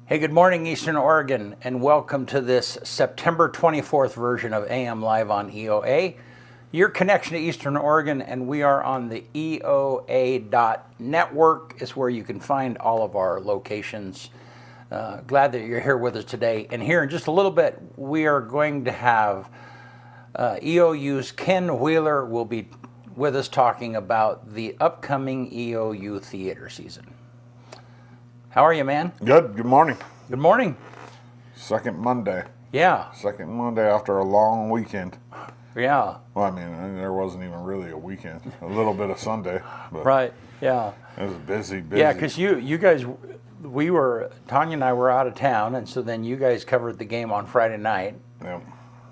Hey, good morning, Eastern Oregon, and welcome to this September 24th version of AM Live on EOA. Your connection to Eastern Oregon, and we are on the EOA.network is where you can find all of our locations. Glad that you're here with us today. And here in just a little bit, we are going to have EOU's Kenn Wheeler will be with us talking about the upcoming EOU theater season. How are you, man? Good. Good morning. Good morning. Second Monday. Yeah. Second Monday after a long weekend. Yeah. Well, I mean, there wasn't even really a weekend. A little bit of Sunday. But Right. Yeah. It was busy. Yeah, because you guys, Tanya and I were out of town, and so then you guys covered the game on Friday night. Yep.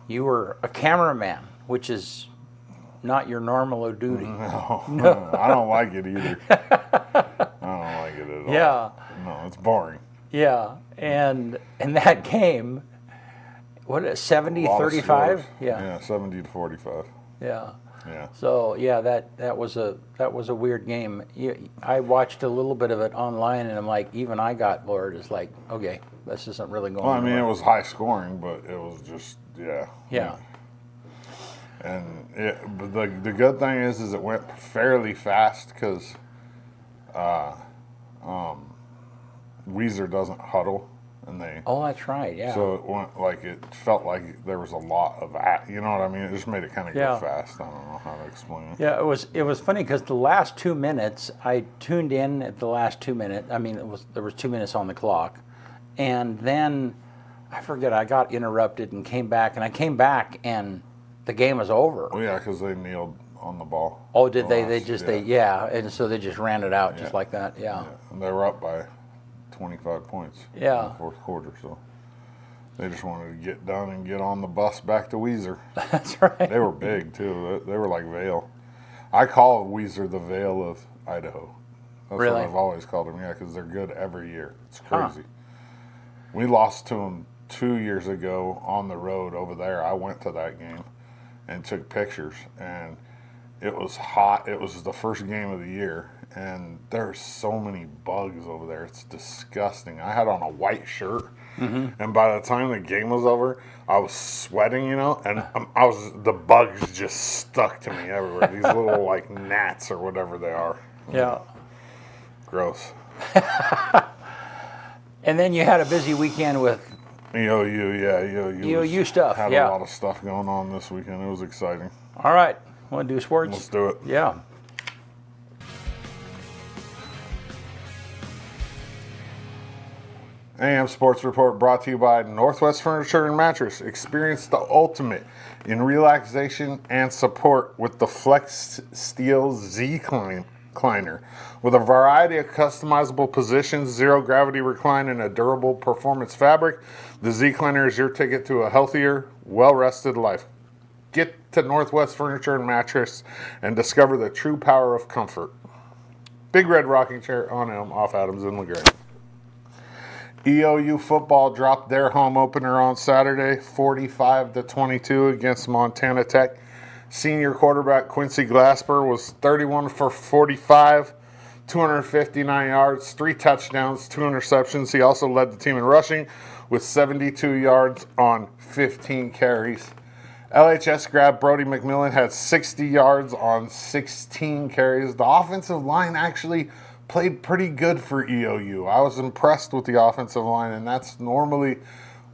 You were a cameraman, which is not your normal duty. No. I don't like it either. I don't like it at all. Yeah. No, it's boring. Yeah. And that game, what is it, 70-35? Yeah, 70-45. Yeah. Yeah. So yeah, that was a weird game. I watched a little bit of it online, and I'm like, even I got bored. It's like, okay, this isn't really going. Well, I mean, it was high scoring, but it was just Yeah. And but the good thing is it went fairly fast because Weezer doesn't huddle, and they. Oh, that's right. Yeah. So it felt like there was a lot of you know what I mean? It just made it kind of go fast. I don't know how to explain it. Yeah, it was funny because the last 2 minutes, I tuned in at the last 2 minutes. I mean, there was 2 minutes on the clock, and then I forget, I got interrupted and came back, and the game was over. Well, yeah, because they kneeled on the ball. Oh, did they? And so they just ran it out just like that. Yeah. And they were up by 25 points in the fourth quarter, so they just wanted to get done and get on the bus back to Weezer. That's right. They were big too. They were like Vail. I call Weezer the Vail of Idaho. That's really? what I've always called them. Yeah, because they're good every year. It's crazy. We lost to them 2 years ago on the road over there. I went to that game and took pictures, and it was hot. It was the first game of the year, and there's so many bugs over there. It's disgusting. I had on a white shirt, and by the time the game was over, I was sweating, and the bugs just stuck to me everywhere. These little like gnats or whatever they are. Yeah. Gross. And then you had a busy weekend with EOU stuff. Had a lot of stuff going on this weekend. It was exciting. All right. Want to do sports? Let's do it. Yeah. AM Sports Report brought to you by Northwest Furniture and Mattress. Experience the ultimate in relaxation and support with the Flex Steel Z recliner. With a variety of customizable positions, zero gravity recline, and a durable performance fabric, the Z-Cleaner is your ticket to a healthier, well-rested life. Get to Northwest Furniture and Mattress and discover the true power of comfort. Big Red Rocking Chair on Elm, off Adams and LaGrange. EOU football dropped their home opener on Saturday, 45-22 against Montana Tech. Senior quarterback Quincy Glasper was 31 for 45, 259 yards, 3 touchdowns, 2 interceptions. He also led the team in rushing with 72 yards on 15 carries. LHS grad Brody McMillan had 60 yards on 16 carries. The offensive line actually played pretty good for EOU. I was impressed with the offensive line, and that's normally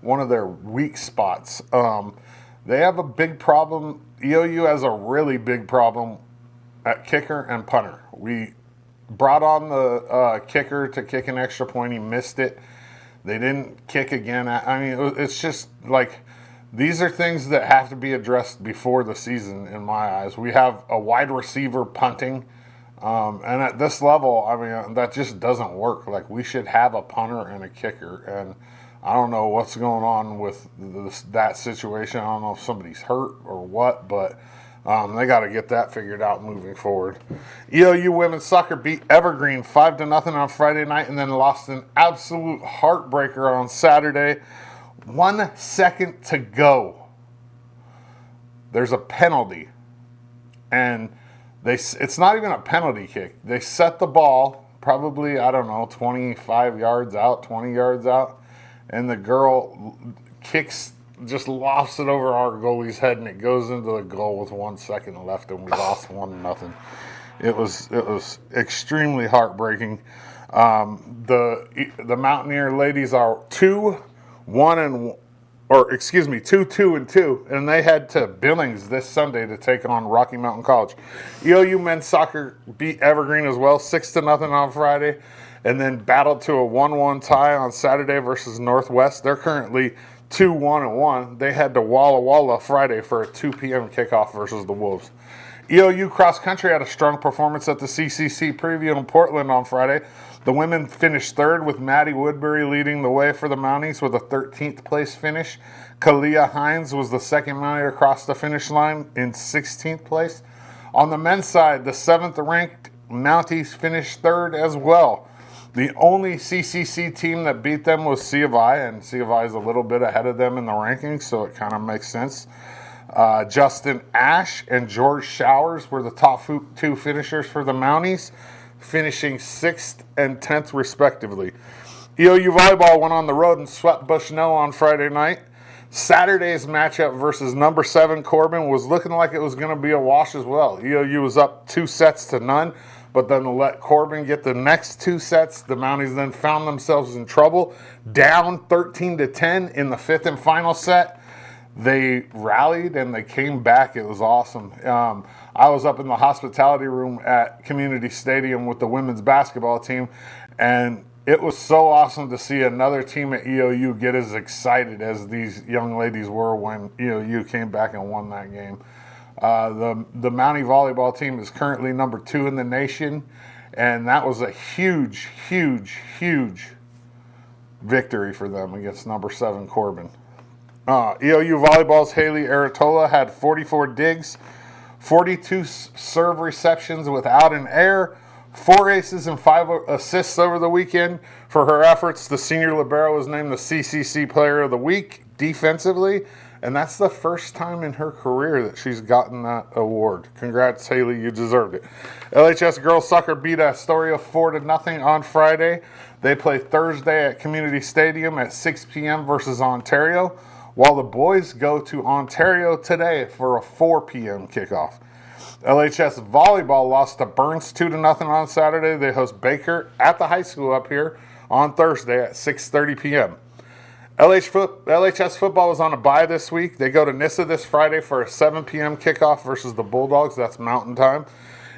one of their weak spots. They have a big problem. EOU has a really big problem at kicker and punter. We brought on the kicker to kick an extra point. He missed it. They didn't kick again. I mean, it's just like these are things that have to be addressed before the season in my eyes. We have a wide receiver punting. And at this level, I mean, that just doesn't work. Like, we should have a punter and a kicker. And I don't know what's going on with that situation. I don't know if somebody's hurt or what, but they got to get that figured out moving forward. EOU women's soccer beat Evergreen 5-0 on Friday night and then lost an absolute heartbreaker on Saturday. 1 second to go. There's a penalty. And it's not even a penalty kick. They set the ball probably, 25 yards out, 20 yards out. and the girl kicks, just lofts it over our goalie's head, and it goes into the goal with 1 second left, and we lost 1-0. It was extremely heartbreaking. The Mountaineer ladies are 2-2 and 2, and they head to Billings this Sunday to take on Rocky Mountain College. EOU men's soccer beat Evergreen as well, 6-0 on Friday, and then battled to a 1-1 tie on Saturday versus Northwest. They're currently 2-1-1. They head to Walla Walla Friday for a 2 p.m. kickoff versus the Wolves. EOU cross country had a strong performance at the CCC Preview in Portland on Friday. The women finished third, with Maddie Woodbury leading the way for the Mounties with a 13th place finish. Kalia Hines was the second Mountie across the finish line in 16th place. On the men's side, the 7th ranked Mounties finished third as well. The only CCC team that beat them was C of I, and C of I is a little bit ahead of them in the rankings, so it kind of makes sense. Justin Ash and George Showers were the top 2 finishers for the Mounties, finishing 6th and 10th respectively. EOU Volleyball went on the road and swept Bushnell on Friday night. Saturday's matchup versus number 7 Corbin was looking like it was going to be a wash as well. EOU was up 2-0, but then to let Corbin get the next 2 sets, the Mounties then found themselves in trouble, down 13-10 in the 5th and final set. They rallied and they came back. It was awesome. I was up in the hospitality room at Community Stadium with the women's basketball team, and it was so awesome to see another team at EOU get as excited as these young ladies were when EOU came back and won that game. The Mountie volleyball team is currently number 2 in the nation, and that was a huge, huge, huge victory for them against number 7 Corbin. EOU Volleyball's Haley Aratola had 44 digs, 42 serve receptions without an error, 4 aces and 5 assists over the weekend. For her efforts, the senior libero was named the CCC Player of the Week defensively, and that's the first time in her career that she's gotten that award. Congrats, Haley, you deserved it. LHS girls soccer beat Astoria 4-0 on Friday. They play Thursday at Community Stadium at 6 p.m. versus Ontario, while the boys go to Ontario today for a 4 p.m. kickoff. LHS volleyball lost to Burns 2-0 on Saturday. They host Baker at the high school up here on Thursday at 6:30 p.m. LHS football was on a bye this week. They go to Nissa this Friday for a 7 p.m. kickoff versus the Bulldogs. That's Mountain Time.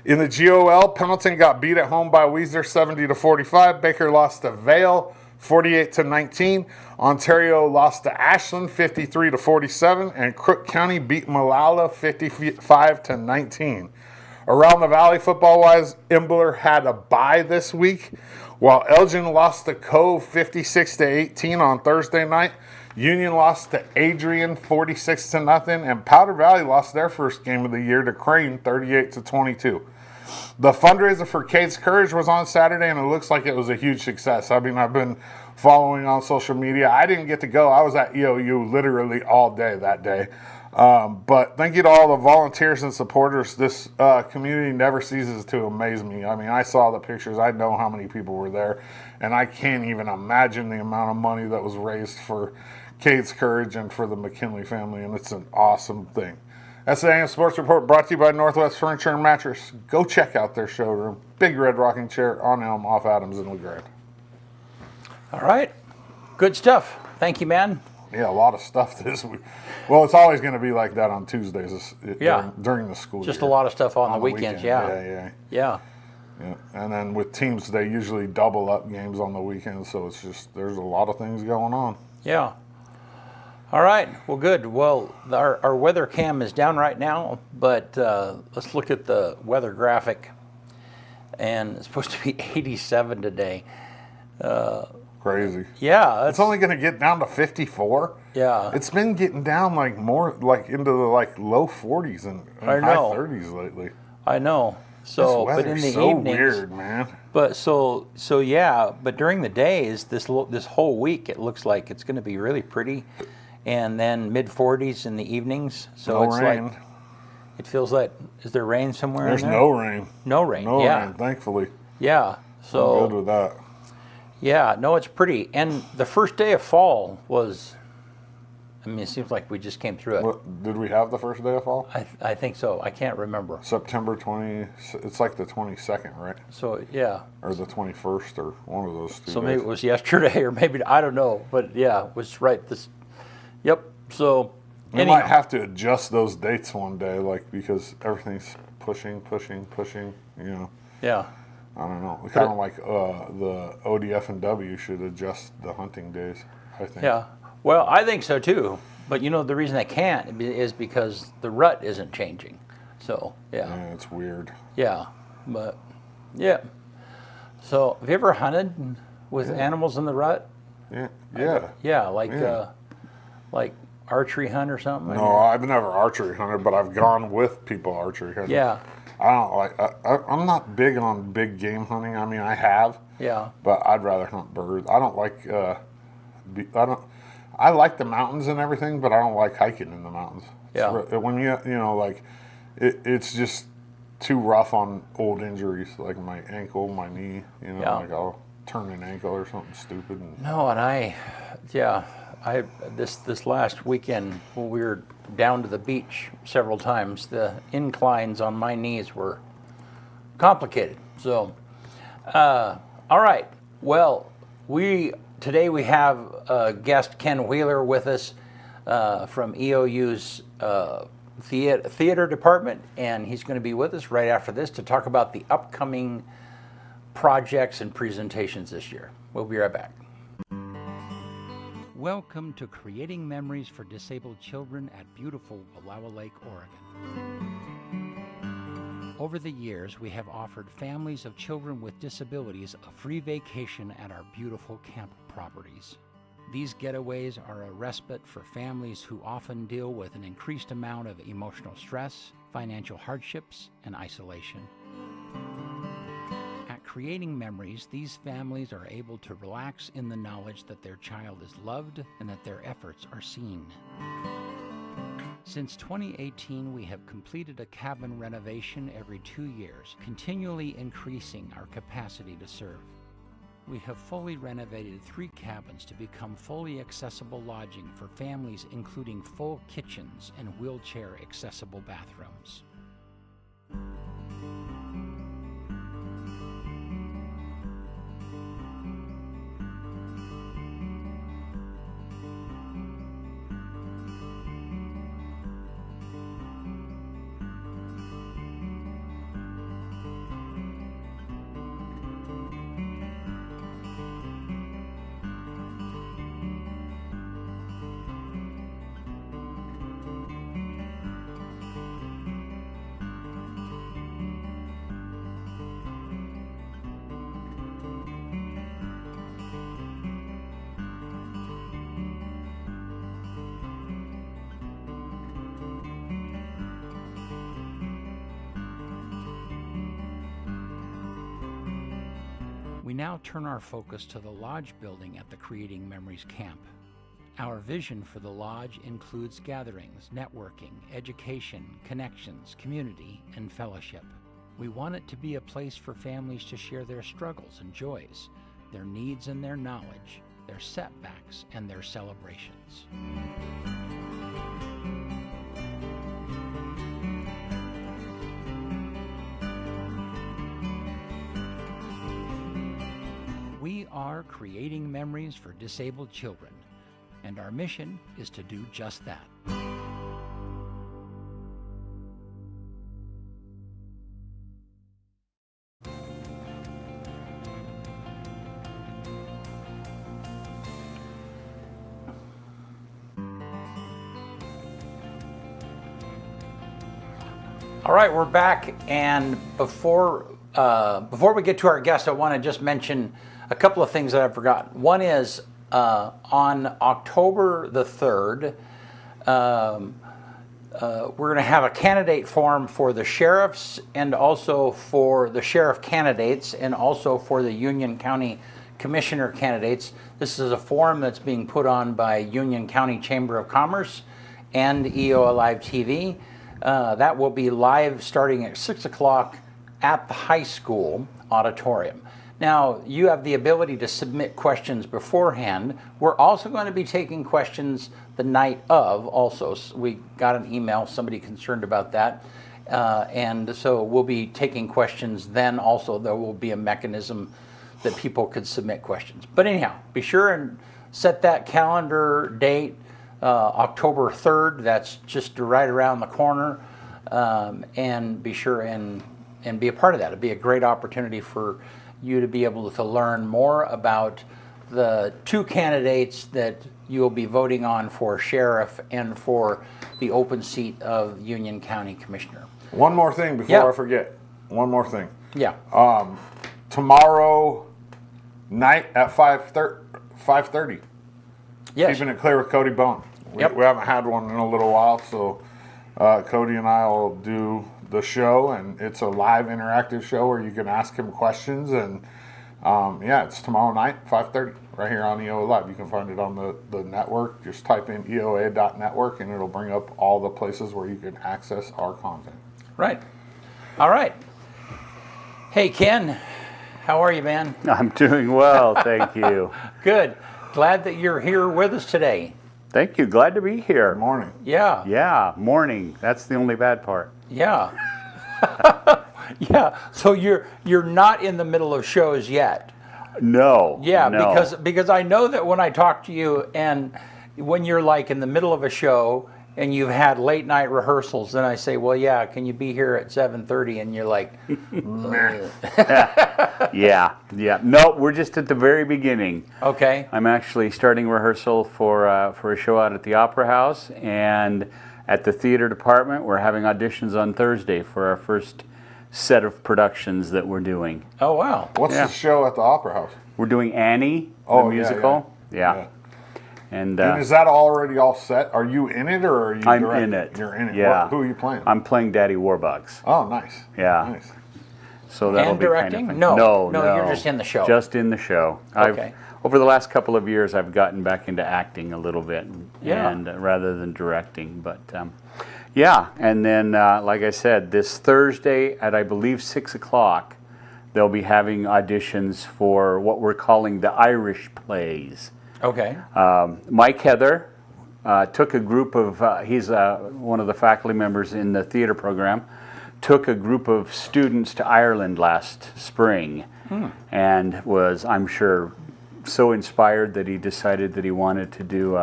In the GOL, Pendleton got beat at home by Weiser 70-45. Baker lost to Vale 48-19. Ontario lost to Ashland 53-47, and Crook County beat Malala 55-19. Around the valley, football-wise, Imbler had a bye this week, while Elgin lost to Cove 56-18 on Thursday night. Union lost to Adrian 46-0, and Powder Valley lost their first game of the year to Crane 38-22. The fundraiser for Kate's Courage was on Saturday, and it looks like it was a huge success. I mean, I've been following on social media. I didn't get to go. I was at EOU literally all day that day. But thank you to all the volunteers and supporters. This community never ceases to amaze me. I mean, I saw the pictures. I know how many people were there, and I can't even imagine the amount of money that was raised for Kate's Courage and for the McKinley family, and it's an awesome thing. That's the AM Sports Report, brought to you by Northwest Furniture and Mattress. Go check out their showroom. Big red rocking chair on Elm off Adams in LeGrand. All right. Good stuff. Thank you, man. Yeah, a lot of stuff this week. Well, it's always going to be like that on Tuesdays during the school Just year. a lot of stuff on the weekends, Yeah. Yeah. And then with teams, they usually double up games on the weekends, so it's just, there's a lot of things going on. Yeah. All right. Well, good. Well, our weather cam is down right now, but let's look at the weather graphic. And it's supposed to be 87 today. Crazy. Yeah. It's only going to get down to 54. Yeah. It's been getting down like more like into the like low 40s and high 30s lately. I know. So, this but in the so evenings, weird, man. But so yeah. But during the days, this whole week, it looks like it's going to be really pretty, and then mid 40s in the evenings. So no it's rain. like it feels like, is there rain somewhere? There's in there? no rain. No rain. No Yeah. rain, thankfully. Yeah. So I'm good with that. Yeah, no, it's pretty. And the first day of fall was, I mean, it seems like we just came through it. What, did we have the first day of fall? I think so. I can't remember. September 20, it's like the 22nd, right? So, yeah. Or the 21st, or one of those two So days. maybe it was yesterday, or maybe, I don't know. But yeah, it was right. Yep. So, We anyhow. might have to adjust those dates one day, like, because everything's pushing, you know. Yeah. I don't know. Kind of like the ODF and W should adjust the hunting days, I think. Yeah. Well, I think so too. But you know, the reason they can't is because the rut isn't changing. So, yeah. Yeah, it's weird. Yeah. But, yeah. So, have you ever hunted with animals in the rut? Yeah. Yeah. Yeah, like archery hunt or something? No, I've never archery hunted, but I've gone with people archery hunting. Yeah. I don't like. I'm not big on big game hunting. I mean, I have. Yeah. But I'd rather hunt birds. I don't like. I like the mountains and everything, but I don't like hiking in the mountains. Yeah. When you know, like, it's just too rough on old injuries, like my ankle, my knee. You know, Yeah. like I'll turn an ankle or something stupid. And, No, and I this last weekend when we were down to the beach several times, the inclines on my knees were complicated. So, all right. Well, today we have guest Kenn Wheeler with us from EOU's theater department, and he's going to be with us right after this to talk about the upcoming projects and presentations this year. We'll be right back. Welcome to Creating Memories for Disabled Children at beautiful Wallowa Lake, Oregon. Over the years, we have offered families of children with disabilities a free vacation at our beautiful camp properties. These getaways are a respite for families who often deal with an increased amount of emotional stress, financial hardships, and isolation. At Creating Memories, these families are able to relax in the knowledge that their child is loved and that their efforts are seen. Since 2018, we have completed a cabin renovation every 2 years, continually increasing our capacity to serve. We have fully renovated 3 cabins to become fully accessible lodging for families, including full kitchens and wheelchair-accessible bathrooms. We now turn our focus to the lodge building at the Creating Memories camp. Our vision for the lodge includes gatherings, networking, education, connections, community, and fellowship. We want it to be a place for families to share their struggles and joys, their needs and their knowledge, their setbacks and their celebrations. We are creating memories for disabled children, and our mission is to do just that. All right, we're back, and before we get to our guest, I want to just mention a couple of things that I've forgotten. One is on October the 3rd, we're going to have a candidate forum for the sheriffs and also for the sheriff candidates and also for the Union County Commissioner candidates. This is a forum that's being put on by Union County Chamber of Commerce and EOA Live TV. That will be live starting at 6 o'clock at the high school auditorium. Now, you have the ability to submit questions beforehand. We're also going to be taking questions the night of also. We got an email, somebody concerned about that. And so we'll be taking questions then also. There will be a mechanism that people could submit questions. But anyhow, be sure and set that calendar date, October 3rd. That's just right around the corner. And be sure and be a part of that. It'd be a great opportunity for you to be able to learn more about the two candidates that you'll be voting on for sheriff and for the open seat of Union County Commissioner. One more thing before I forget. One more thing. Yeah. Tomorrow night at 5:30. Yes. Keeping it clear with Cody Bone. We haven't had one in a little while, so Cody and I will do the show, and it's a live interactive show where you can ask him questions, and it's tomorrow night, 5:30, right here on EOA Live. You can find it on the network. Just type in EOA.network, and it'll bring up all the places where you can access our content. Right. All right. Hey, Ken, how are you, man? I'm doing well, thank you. Good. Glad that you're here with us today. Thank you, glad to be here. Good morning. Yeah. Yeah, morning, that's the only bad part. Yeah. Yeah. So you're not in the middle of shows yet. No. Yeah, no. because I know that when I talk to you and when you're like in the middle of a show and you've had late night rehearsals, then I say, well, yeah, can you be here at 7:30? And you're like, Yeah. No, we're just at the very beginning. okay. I'm actually starting rehearsal for a show out at the Opera House, and at the theater department, we're having auditions on Thursday for our first set of productions that we're doing. Oh, wow. What's the show at the Opera House? We're doing Annie, Oh, the yeah, musical. yeah. Yeah. And And is that already all set? Are you in it, or are you I'm directing? in it. You're in it. Yeah. Who are you playing? I'm playing Daddy Warbucks. Oh, nice. Yeah. Nice. So that'll And be directing? kind of fun. No, you're just in the show. Just in the show. Okay. Over the last couple of years, I've gotten back into acting a little bit, Yeah. and rather than directing. But yeah, and then like I said, this Thursday at I believe 6 o'clock, they'll be having auditions for what we're calling the Irish plays. Okay. Mike Heather took a group of, he's one of the faculty members in the theater program, took a group of students to Ireland last spring and was, I'm sure, so inspired that he decided that he wanted to do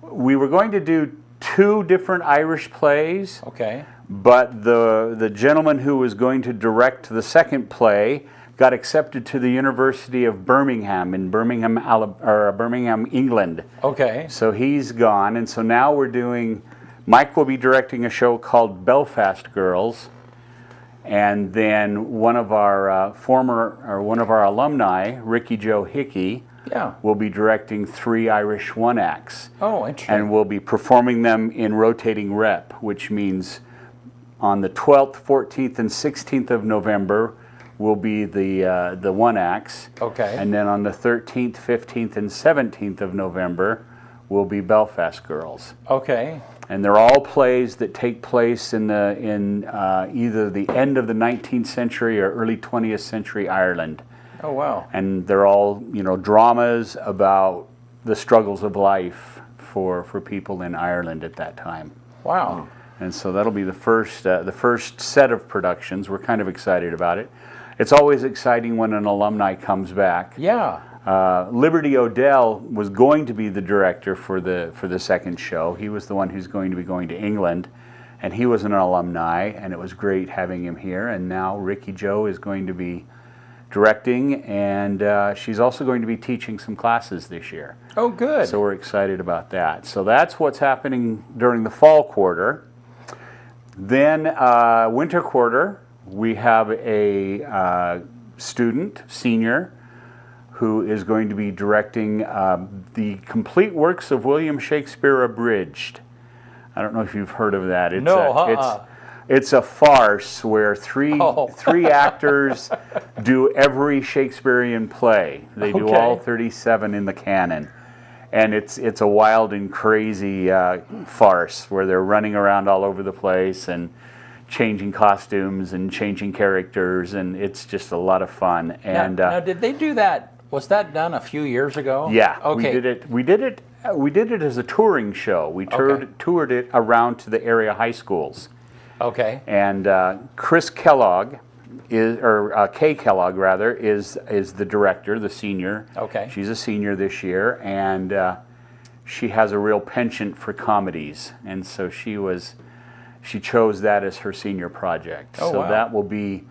we were going to do 2 different Irish plays, Okay. but the gentleman who was going to direct the second play got accepted to the University of Birmingham in Birmingham, England. Okay. So he's gone, and so now we're doing, Mike will be directing a show called Belfast Girls, and then one of our alumni, Ricky Joe Hickey, Yeah. will be directing 3 Irish one-acts. Oh, interesting. And we'll be performing them in rotating rep, which means on the 12th, 14th, and 16th of November will be the one-acts. Okay. And then on the 13th, 15th, and 17th of November will be Belfast Girls. Okay. And they're all plays that take place in either the end of the 19th century or early 20th century Ireland. Oh, wow. And they're all, dramas about the struggles of life for people in Ireland at that time. Wow. And so that'll be the first set of productions. We're kind of excited about it. It's always exciting when an alumni comes back. Yeah. Liberty Odell was going to be the director for the second show. He was the one who's going to be going to England, and he was an alumni, and it was great having him here. And now Ricky Joe is going to be directing, and she's also going to be teaching some classes this year. Oh, good. So we're excited about that. So that's what's happening during the fall quarter. Then winter quarter, we have a student, senior, who is going to be directing the complete works of William Shakespeare abridged. I don't know if you've heard of that. It's a farce where three actors do every Shakespearean play. They do all 37 in the canon. And it's a wild and crazy farce where they're running around all over the place and changing costumes and changing characters, and it's just a lot of fun. And now, did they do that? Was that done a few years ago? yeah, Okay. we did it as a touring show. We toured it around to the area high schools. Okay. And Chris Kellogg Kay Kellogg rather, is the director, the senior. Okay. She's a senior this year, and she has a real penchant for comedies, and so she chose that as her senior project. Oh, so wow. that will be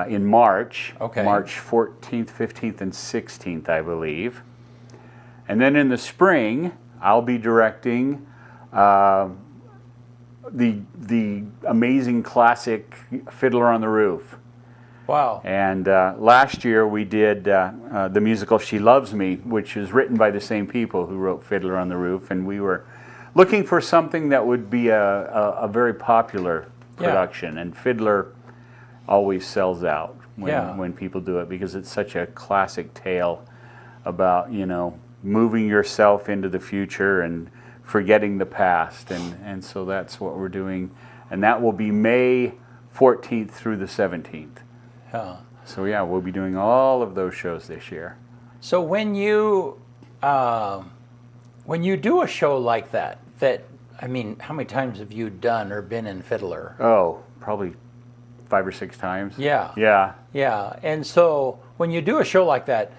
in March, Okay. March 14th, 15th, and 16th, I believe. And then in the spring, I'll be directing the amazing classic Fiddler on the Roof. Wow. And last year we did the musical She Loves Me, which is written by the same people who wrote Fiddler on the Roof, and we were looking for something that would be a very popular production, and Fiddler always sells out when people do it, because it's such a classic tale about, moving yourself into the future and forgetting the past, and so that's what we're doing, and that will be May 14th through the 17th. So yeah, we'll be doing all of those shows this year. So when you do a show like that, how many times have you done or been in Fiddler? Oh, probably 5 or 6 times. Yeah. Yeah. Yeah. And so when you do a show like that,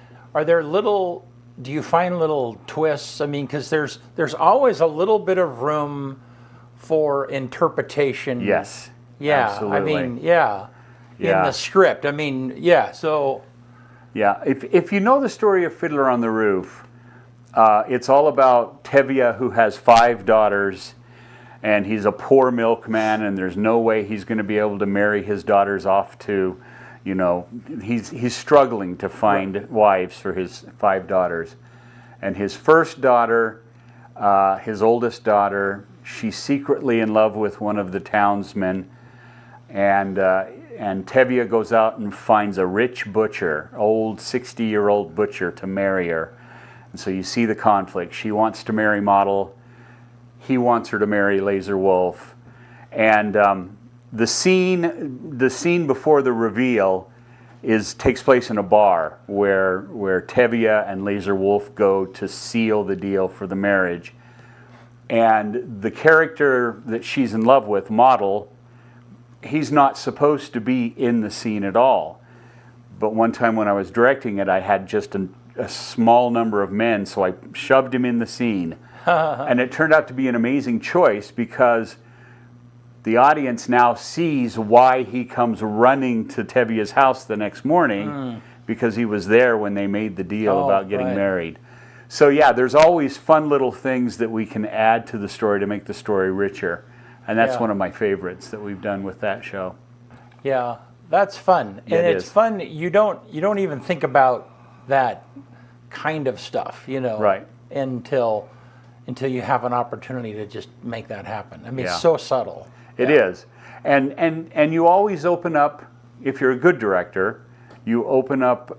do you find little twists? I mean, because there's always a little bit of room for interpretation. Yes. Yeah. Absolutely. In the script. So. Yeah. If you know the story of Fiddler on the Roof, it's all about Tevye, who has 5 daughters, and he's a poor milkman, and there's no way he's going to be able to marry his daughters off to, he's struggling to find wives for his 5 daughters. And his first daughter, his oldest daughter, she's secretly in love with one of the townsmen, and Tevye goes out and finds a rich butcher, old 60-year-old butcher, to marry her. And so you see the conflict. She wants to marry Model. He wants her to marry Laser Wolf. And the scene before the reveal takes place in a bar where Tevye and Laser Wolf go to seal the deal for the marriage. And the character that she's in love with, Model, he's not supposed to be in the scene at all. But one time when I was directing it, I had just a small number of men, so I shoved him in the scene. And it turned out to be an amazing choice, because the audience now sees why he comes running to Tevye's house the next morning, because he was there when they made the deal about getting married. So yeah, there's always fun little things that we can add to the story to make the story richer. And that's one of my favorites that we've done with that show. Yeah, that's fun. Yeah, and it it's is. fun. You don't even think about that kind of stuff, Right. until you have an opportunity to just make that happen. I mean, Yeah. it's so subtle. It is. And you always open up, if you're a good director, you open up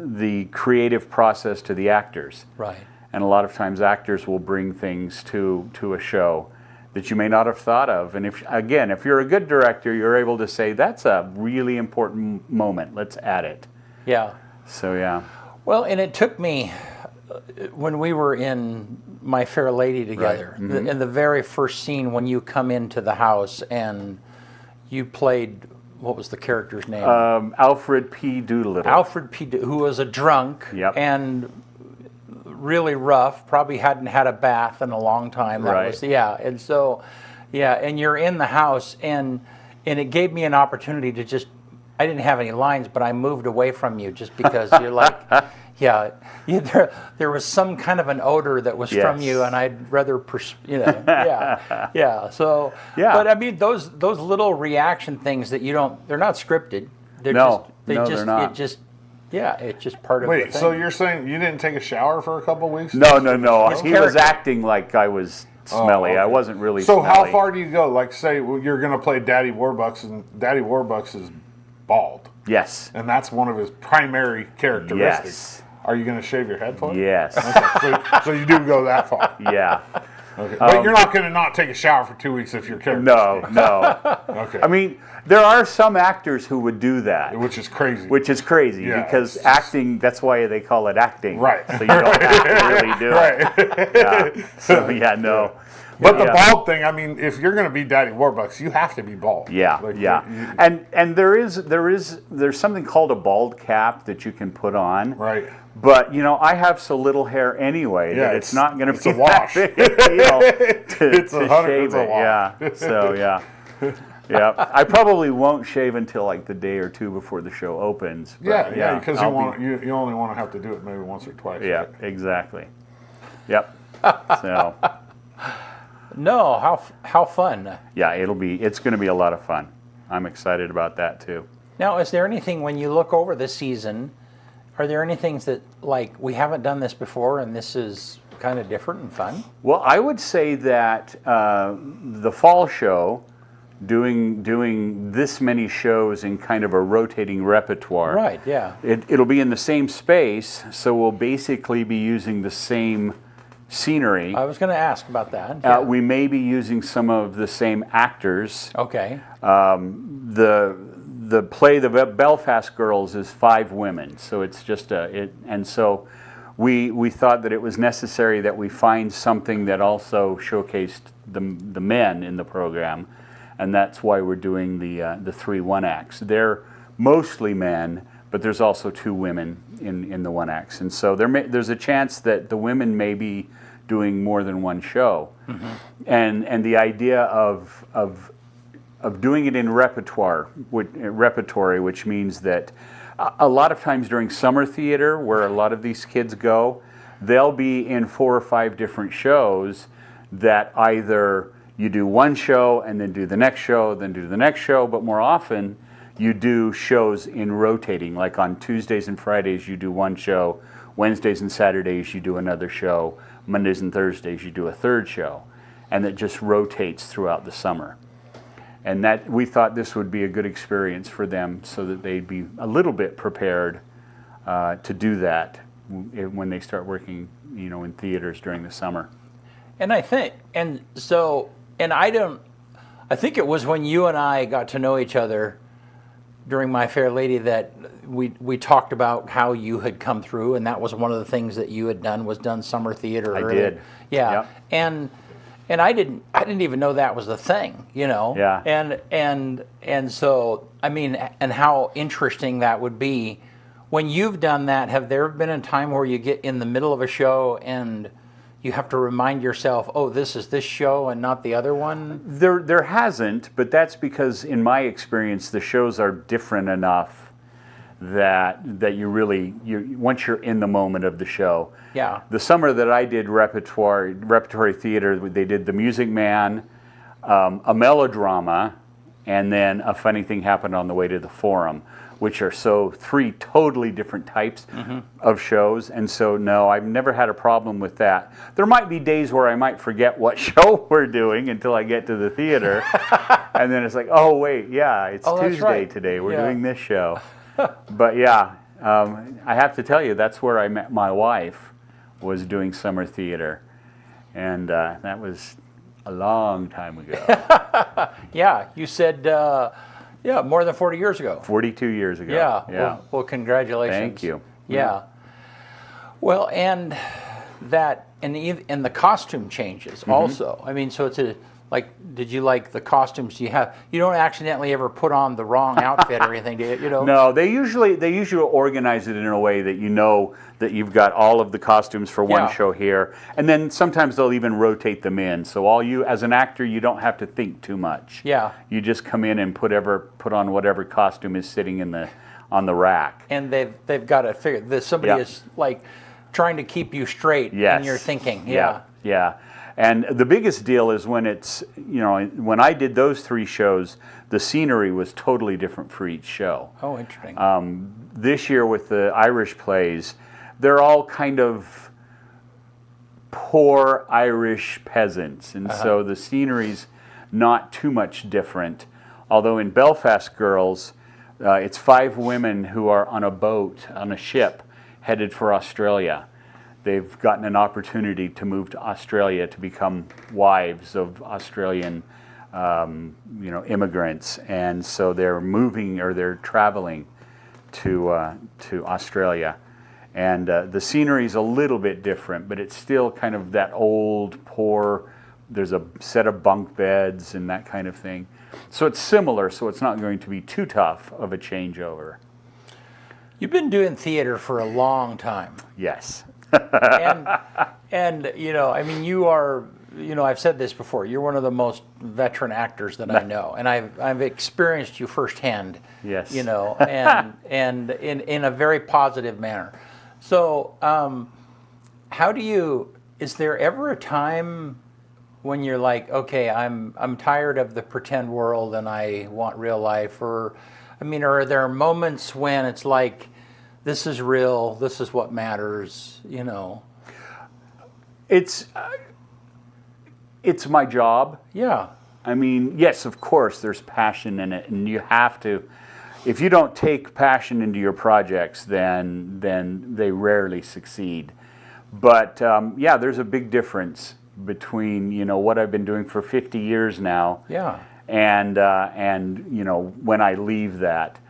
the creative process to the actors. Right. And a lot of times actors will bring things to a show that you may not have thought of. And if you're a good director, you're able to say, that's a really important moment, let's add it. Yeah. So yeah. Well, and it took me, when we were in My Fair Lady together, Right. in the very first scene when you come into the house and you played, what was the character's name? Alfred P. Doolittle. Alfred P. Who was a drunk Yep. and really rough, probably hadn't had a bath in a long time. Right. And so, and you're in the house, and it gave me an opportunity to just, I didn't have any lines, but I moved away from you just because you're like, there was some kind of an odor that was from you, and I'd rather, So, but I mean, those little reaction things that they're not scripted. They're they're not. It's just part of the Wait, thing. so you're saying you didn't take a shower for a couple weeks? No. He was character. acting like I was smelly. okay. I wasn't really So smelly. how far do you go? Like, say you're going to play Daddy Warbucks, and Daddy Warbucks is bald, Yes. and that's one of his primary characteristics. Yes. Are you going to shave your head for it? Yes. Okay, so you do go that far. Yeah. Okay. But you're not going to not take a shower for 2 weeks if your character. No. Okay. I mean, there are some actors who would do that. Which is crazy. Yeah, because acting, that's why they call it acting. Right. So you don't have to really do it. Yeah. So, no. But the bald thing, I mean, if you're going to be Daddy Warbucks, you have to be bald. Yeah, and there's something called a bald cap that you can put on. Right. But I have so little hair anyway that it's not going to be a wash. that big, to shave it's it. a wash. Yeah. So yeah. I probably won't shave until like the day or two before the show opens. But because you only want to have to do it maybe once or twice. Yeah, right? exactly. Yep. So. No, how fun. Yeah, it's going to be a lot of fun. I'm excited about that too. Now, is there anything when you look over the season, are there any things that like we haven't done this before and this is kind of different and fun? Well, I would say that the fall show, doing this many shows in kind of a rotating repertoire. Right, yeah. It'll be in the same space, so we'll basically be using the same scenery. I was going to ask about that. Yeah. We may be using some of the same actors. Okay. The play, the Belfast Girls, is 5 women, so it's just and so we thought that it was necessary that we find something that also showcased the men in the program, and that's why we're doing the 3 one-acts. They're mostly men, but there's also 2 women in the one-acts, and so there's a chance that the women may be doing more than one show, and the idea of doing it in repertory, which means that a lot of times during summer theater, where a lot of these kids go, they'll be in 4 or 5 different shows that either you do one show and then do the next show, then do the next show, but more often you do shows in rotating, like on Tuesdays and Fridays you do one show, Wednesdays and Saturdays you do another show, Mondays and Thursdays you do a third show, and it just rotates throughout the summer. And that we thought this would be a good experience for them so that they'd be a little bit prepared to do that when they start working, in theaters during the summer. And I think it was when you and I got to know each other during My Fair Lady that we talked about how you had come through, and that was one of the things that you had done summer theater. I did. Yeah. Yep. And I didn't even know that was the thing, Yeah. And so I mean, and how interesting that would be when you've done that. Have there been a time where you get in the middle of a show and you have to remind yourself, oh, this is this show and not the other one? There hasn't, but that's because in my experience the shows are different enough that you once you're in the moment of the show. Yeah. The summer that I did repertory theater, they did The Music Man, a melodrama, and then A Funny Thing Happened on the Way to the Forum, which are 3 totally different types of shows. And so, no, I've never had a problem with that. There might be days where I might forget what show we're doing until I get to the theater. And then it's like, oh, wait, yeah, it's Tuesday today. We're doing this show. But yeah, I have to tell you, that's where I met my wife, was doing summer theater. And that was a long time ago. Yeah, you said, more than 40 years ago. 42 years ago. Yeah. Well, congratulations. Thank you. Yeah. Well, and that, and the costume changes also. I mean, so did you like the costumes you have? You don't accidentally ever put on the wrong outfit or anything, do you? No, they usually organize it in a way that you know that you've got all of the costumes for one show here, and then sometimes they'll even rotate them in. So as an actor, you don't have to think too much. Yeah. You just come in and put on whatever costume is sitting on the rack. And they've got to figure that somebody is like trying to keep you straight in your thinking. Yeah. And the biggest deal is when when I did those 3 shows, the scenery was totally different for each show. Oh, interesting. This year with the Irish plays, they're all kind of poor Irish peasants, and so the scenery's not too much different. Although in Belfast Girls, it's 5 women who are on a boat, on a ship, headed for Australia. they've gotten an opportunity to move to Australia to become wives of Australian immigrants, and so they're moving or they're traveling to Australia. And the scenery is a little bit different, but it's still kind of that old, poor, there's a set of bunk beds and that kind of thing. So it's similar, so it's not going to be too tough of a changeover. You've been doing theater for a long time. Yes. And I mean, you are, I've said this before, you're one of the most veteran actors that I know. And I've experienced you firsthand. Yes. And in a very positive manner. So, is there ever a time when you're like, okay, I'm tired of the pretend world and I want real life? Or, I mean, are there moments when it's like, this is real, this is what matters, It's my job. Yeah. I mean, yes, of course, there's passion in it, and you have to. If you don't take passion into your projects, then they rarely succeed. But yeah, there's a big difference between what I've been doing for 50 years now. Yeah. And when I leave that.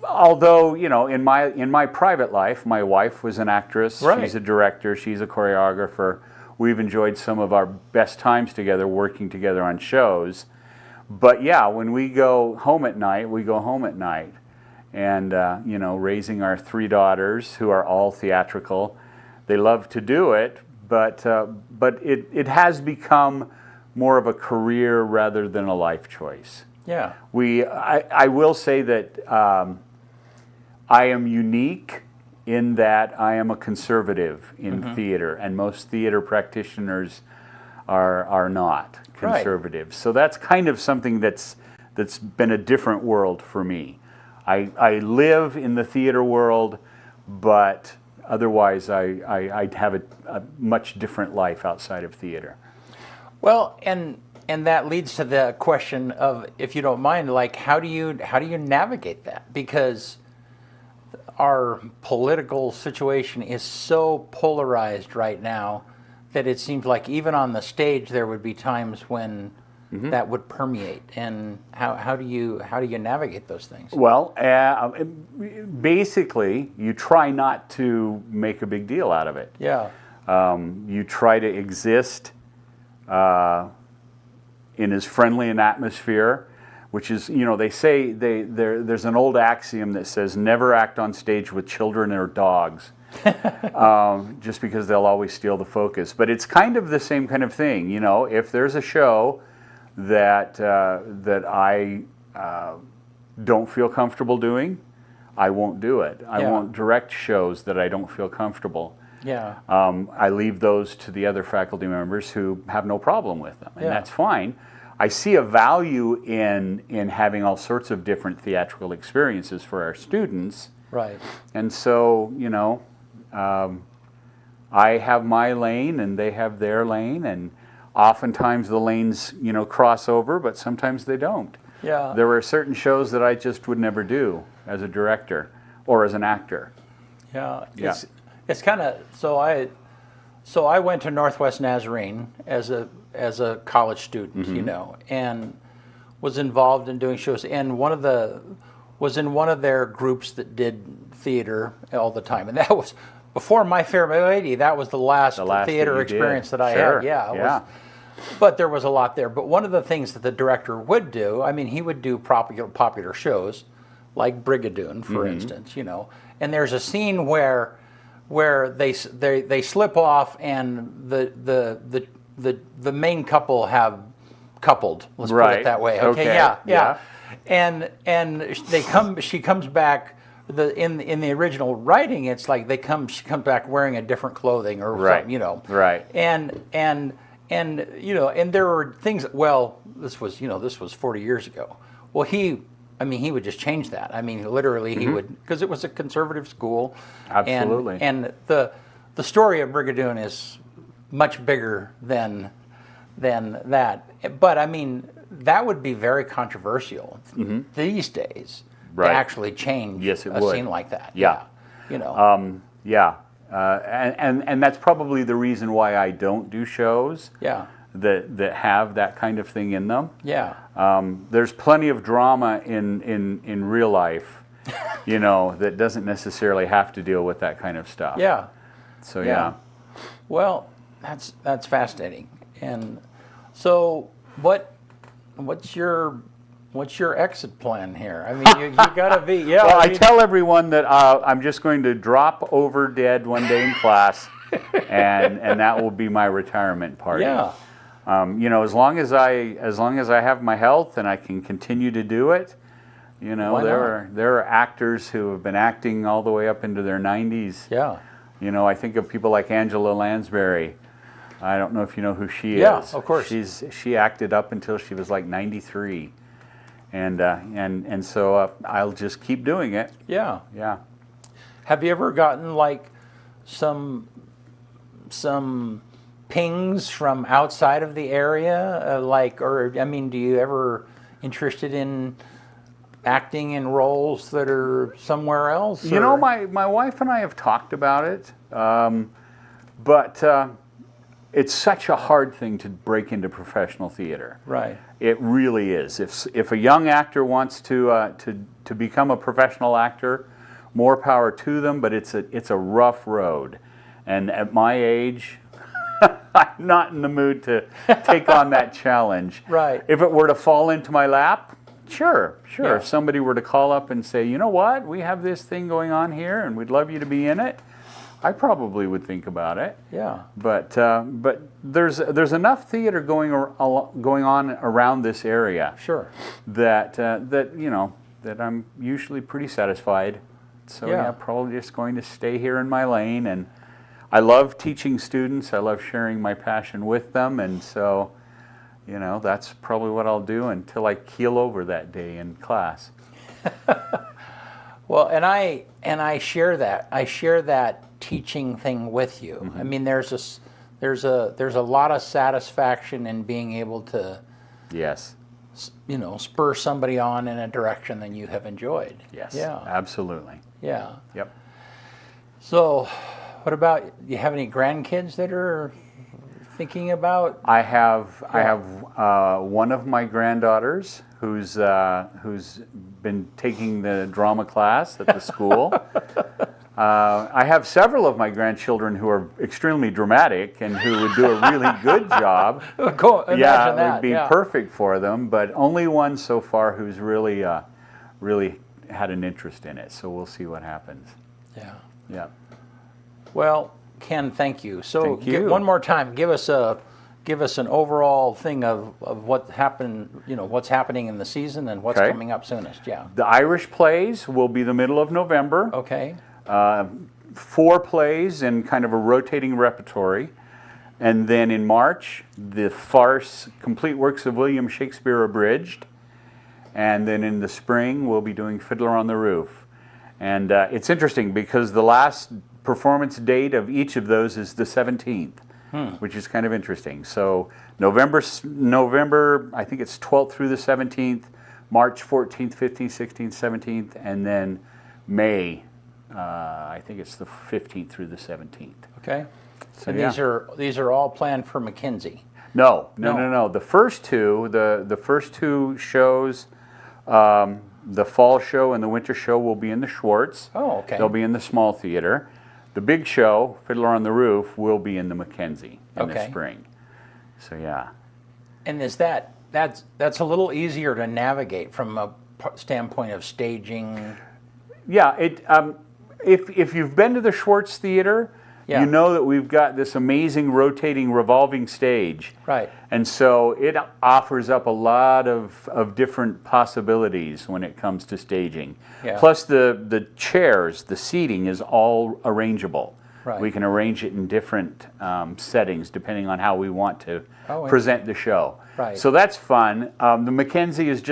Although in my private life, my wife was an actress. Right. She's a director. She's a choreographer. We've enjoyed some of our best times together, working together on shows. But yeah, when we go home at night, we go home at night. And raising our 3 daughters who are all theatrical, they love to do it, but it has become more of a career rather than a life choice. Yeah. I will say that I am unique in that I am a conservative in theater, and most theater practitioners are not conservative. Right. So that's kind of something that's been a different world for me. I live in the theater world, but otherwise I have a much different life outside of theater. Well, and that leads to the question of, if you don't mind, like, how do you navigate that? Because our political situation is so polarized right now that it seems like even on the stage there would be times when that would permeate. And how do you navigate those things? Well, basically, you try not to make a big deal out of it. Yeah. You try to exist in as friendly an atmosphere, which is, they say there's an old axiom that says never act on stage with children or dogs, just because they'll always steal the focus. But it's kind of the same kind of thing, if there's a show that I don't feel comfortable doing, I won't do it. I won't direct shows that I don't feel comfortable. Yeah. I leave those to the other faculty members who have no problem with them, and that's fine. I see a value in having all sorts of different theatrical experiences for our students. Right. And so, I have my lane and they have their lane, and oftentimes the lanes, cross over, but sometimes they don't. Yeah. There were certain shows that I just would never do as a director or as an actor. Yeah. It's kind of, so I went to Northwest Nazarene as a college student, and was involved in doing shows, and was in one of their groups that did theater all the time, and that was before My Fair Lady. That was the last theater experience that I had. Yeah. But there was a lot there. But one of the things that the director would do, he would do popular shows like Brigadoon, for instance, and there's a scene where they slip off and the main couple have coupled. Let's put it that way. Okay. Yeah. And she comes back. In the original writing, it's like she comes back wearing a different clothing or something, Right. And there were things. Well, this was 40 years ago. Well, he would just change that. Literally, he would, because it was a conservative school. Absolutely. And the story of Brigadoon is much bigger than that. But that would be very controversial these days to actually change a scene like that. Yeah. Yeah. and that's probably the reason why I don't do shows Yeah. that have that kind of thing in them. Yeah. There's plenty of drama in real life, that doesn't necessarily have to deal with that kind of stuff. Yeah. So Yeah. Well, that's fascinating. And so what's your exit plan here? I mean, you gotta be, yeah. Well, I tell everyone that I'm just going to drop over dead one day in class, and that will be my retirement party. Yeah. As long as I have my health and I can continue to do it, Why not? there are actors who have been acting all the way up into their 90s. Yeah. I think of people like Angela Lansbury. I don't know if you know who she is. Yeah, of course. She acted up until she was like 93, and so I'll just keep doing it. Yeah. Yeah. Have you ever gotten like some pings from outside of the area, do you ever interested in acting in roles that are somewhere else? My wife and I have talked about it, but it's such a hard thing to break into professional theater. Right. It really is. If a young actor wants to become a professional actor, more power to them. But it's a rough road, and at my age, I'm not in the mood to take on that challenge. Right. If it were to fall into my lap, sure. Yeah. If somebody were to call up and say, you know what, we have this thing going on here, and we'd love you to be in it, I probably would think about it. Yeah. But there's enough theater going on around this area. Sure. That I'm usually pretty satisfied. So Yeah. probably just going to stay here in my lane. And I love teaching students. I love sharing my passion with them, and so that's probably what I'll do until I keel over that day in class. Well, and I share that. I share that teaching thing with you. Mm-hmm. I mean, there's a lot of satisfaction in being able to, Yes. spur somebody on in a direction that you have enjoyed. Yes. Yeah. Absolutely. Yeah. Yep. So, what about, do you have any grandkids that are thinking about? I have one of my granddaughters who's been taking the drama class at the school. I have several of my grandchildren who are extremely dramatic and who would do a really good job. Imagine Yeah, it that. would be Yeah. perfect for them, but only one so far who's really had an interest in it. So we'll see what happens. Yeah. Yeah. Well, Ken, thank you. So, Thank you. one more time, give us an overall thing of what happened. What's happening in the season and what's Okay. coming up soonest. Yeah. The Irish plays will be the middle of November. Okay. 4 plays in kind of a rotating repertory. And then in March, the farce Complete Works of William Shakespeare Abridged. And then in the spring, we'll be doing Fiddler on the Roof. And it's interesting because the last performance date of each of those is the 17th, which is kind of interesting. So November, I think it's 12th through the 17th, March 14th, 15th, 16th, 17th, and then May, I think it's the 15th through the 17th. Okay. So, And yeah. these are all planned for McKinsey. No. No. The first two shows, the fall show and the winter show will be in the Schwartz. Oh, okay. They'll be in the small theater. The big show, Fiddler on the Roof, will be in the McKenzie in the spring. So yeah. And that's a little easier to navigate from a standpoint of staging. Yeah, if you've been to the Schwartz Theater, Yeah. you know that we've got this amazing rotating revolving stage. Right. And so it offers up a lot of different possibilities when it comes to staging. Yeah. Plus the chairs, the seating is all arrangeable. Right. We can arrange it in different settings depending on how we want to Oh, present the show. Right. So that's fun. The McKenzie is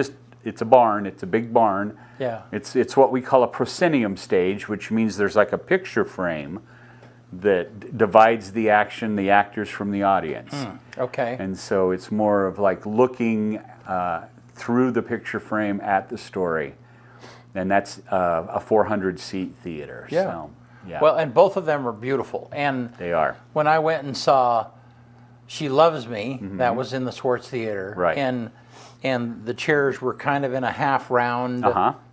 it's a barn. It's a big barn. Yeah. It's what we call a proscenium stage, which means there's like a picture frame that divides the action, the actors from the audience. Okay. And so it's more of like looking through the picture frame at the story. And that's a 400-seat theater. Yeah. So, Yeah. Well, and both of them are beautiful. And They are. when I went and saw She Loves Me, that was in the Swartz Theater. Right. And the chairs were kind of in a half round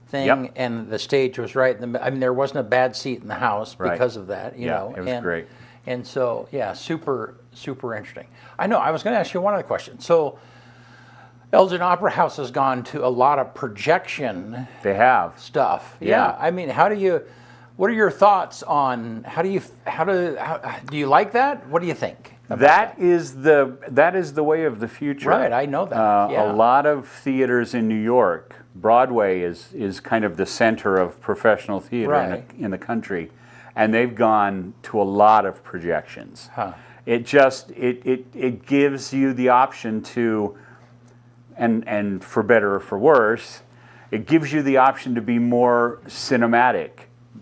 thing, Yep. and the stage was right in the. I mean, there wasn't a bad seat in the house Right. because of that. You know, It was great. And so, yeah, super interesting. I know. I was going to ask you one other question. So, Elgin Opera House has gone to a lot of projection They have. stuff. Yeah. I mean, what are your thoughts on how do you like that? What do you think? That is the way of the future. Right, I know that. Yeah. A lot of theaters in New York, Broadway is kind of the center of professional theater Right. in the country, and they've gone to a lot of projections. Huh. It just it gives you the option to, and for better or for worse, it gives you the option to be more cinematic,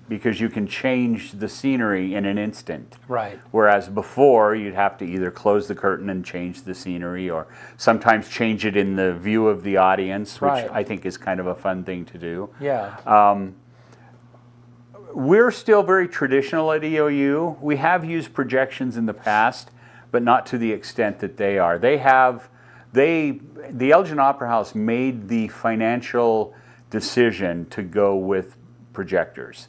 because you can change the scenery in an instant. Right. Whereas before, you'd have to either close the curtain and change the scenery, or sometimes change it in the view of the audience, which Right. I think is kind of a fun thing to do. Yeah. We're still very traditional at EOU. We have used projections in the past, but not to the extent that they are. The Elgin Opera House made the financial decision to go with projectors.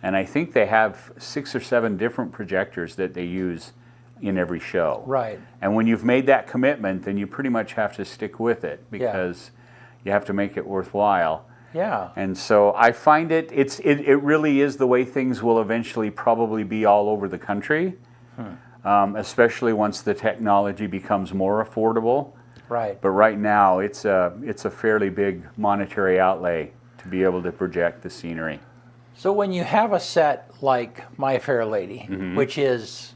And I think they have 6 or 7 different projectors that they use in every show. Right. And when you've made that commitment, then you pretty much have to stick with it, because you have to make it worthwhile. Yeah. And so I find it really is the way things will eventually probably be all over the country, especially once the technology becomes more affordable. Right. But right now, it's a fairly big monetary outlay to be able to project the scenery. So when you have a set like My Fair Lady, which is,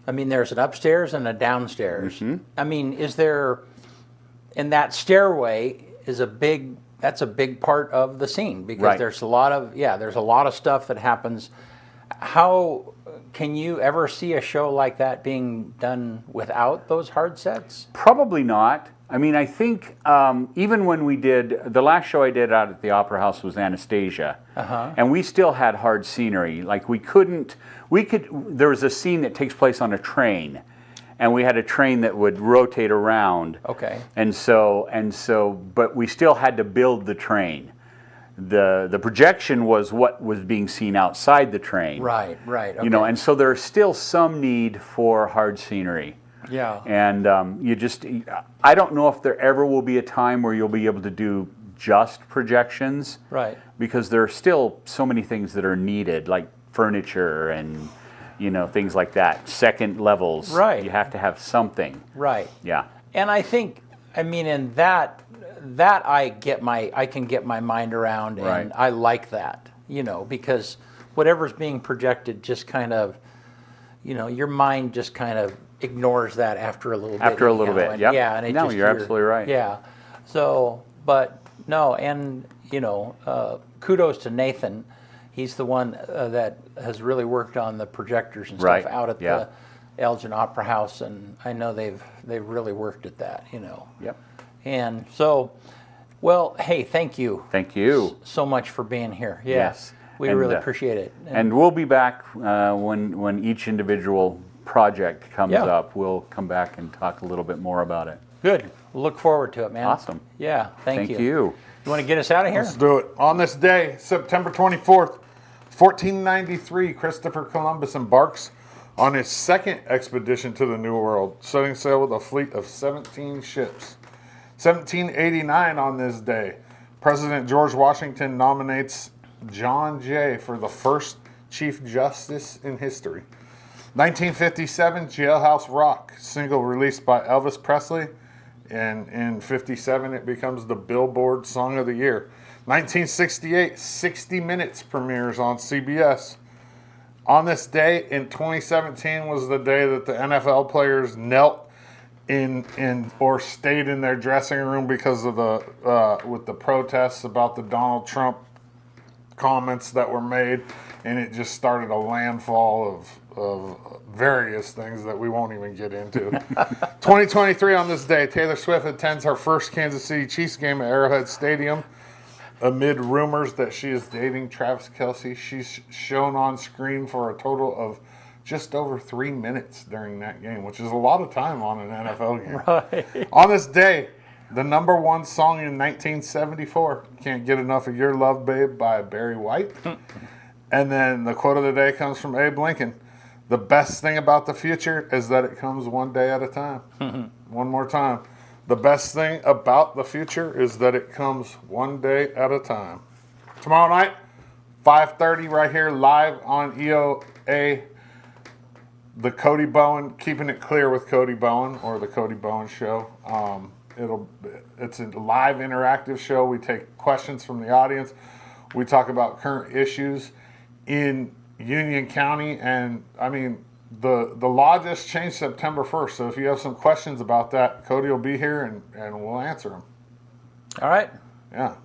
I mean, there's an upstairs and a downstairs. I mean, is there, and that stairway is that's a big part of the scene, because Right. there's a lot of stuff that happens. How can you ever see a show like that being done without those hard sets? Probably not. I mean, I think even when we did, the last show I did out at the Opera House was Anastasia, and we still had hard scenery. Like there was a scene that takes place on a train, and we had a train that would rotate around. Okay. And so, but we still had to build the train. The projection was what was being seen outside the train. Right. Okay. You know, and so there's still some need for hard scenery. Yeah. And I don't know if there ever will be a time where you'll be able to do just projections. Right. Because there are still so many things that are needed, like furniture and, things like that. Second levels. Right. You have to have something. Right. Yeah. And I think, I mean, in that I can get my mind around, and Right. I like that, because whatever's being projected just kind of, your mind just kind of ignores that after a little bit. After a little bit, and, yep. Yeah, and No, you're absolutely right. Yeah. So, but no, and kudos to Nathan. He's the one that has really worked on the projectors and stuff Right, out at yeah. the Elgin Opera House, and I know they've really worked at that, Yep. And so, well, hey, thank you. Thank you. So much for being here. Yeah, Yes. we And, really appreciate it. And we'll be back when each individual project comes Yeah. up. We'll come back and talk a little bit more about it. Good. We'll look forward to it, man. Awesome. Yeah, thank you. You. You want to get us out of here? Let's do it. On this day, September 24th, 1493, Christopher Columbus embarks on his second expedition to the New World, setting sail with a fleet of 17 ships. 1789, on this day, President George Washington nominates John Jay for the first Chief Justice in history. 1957, Jailhouse Rock, single released by Elvis Presley, and in 57 it becomes the Billboard Song of the Year. 1968, 60 Minutes premieres on CBS. On this day in 2017 was the day that the NFL players knelt in or stayed in their dressing room because of with the protests about the Donald Trump comments that were made, and it just started a landfall of various things that we won't even get into. 2023, on this day, Taylor Swift attends her first Kansas City Chiefs game at Arrowhead Stadium. amid rumors that she is dating Travis Kelce, she's shown on screen for a total of just over 3 minutes during that game, which is a lot of time on an NFL game. Right. On this day, the number one song in 1974, Can't Get Enough of Your Love, Babe, by Barry White. And then the quote of the day comes from Abe Lincoln. The best thing about the future is that it comes one day at a time. One more time. The best thing about the future is that it comes one day at a time. Tomorrow night, 5:30 right here live on EOA. The Cody Bowen, Keeping It Clear with Cody Bowen, or the Cody Bowen Show. It's a live interactive show. We take questions from the audience. We talk about current issues in Union County, and I mean the law just changed September 1st. So if you have some questions about that, Cody will be here and we'll answer them. All right. Yeah.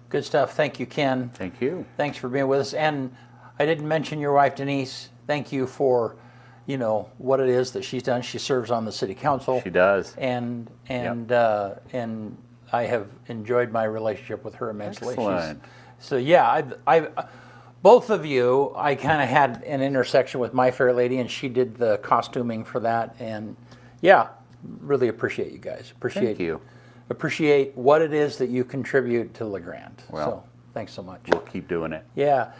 Good stuff. Thank you, Ken. Thank you. Thanks for being with us. And I didn't mention your wife, Denise. Thank you for, what it is that she's done. She serves on the city council. She does. And I have enjoyed my relationship with her immensely. Excellent. So yeah, I both of you, I kind of had an intersection with My Fair Lady, and she did the costuming for that. And yeah, really appreciate you guys. Thank you. Appreciate what it is that you contribute to LeGrand. Well, so thanks so much. We'll keep doing it. Yeah.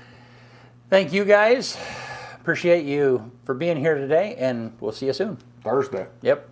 Thank you guys. Appreciate you for being here today, and we'll see you soon. Thursday. Yep.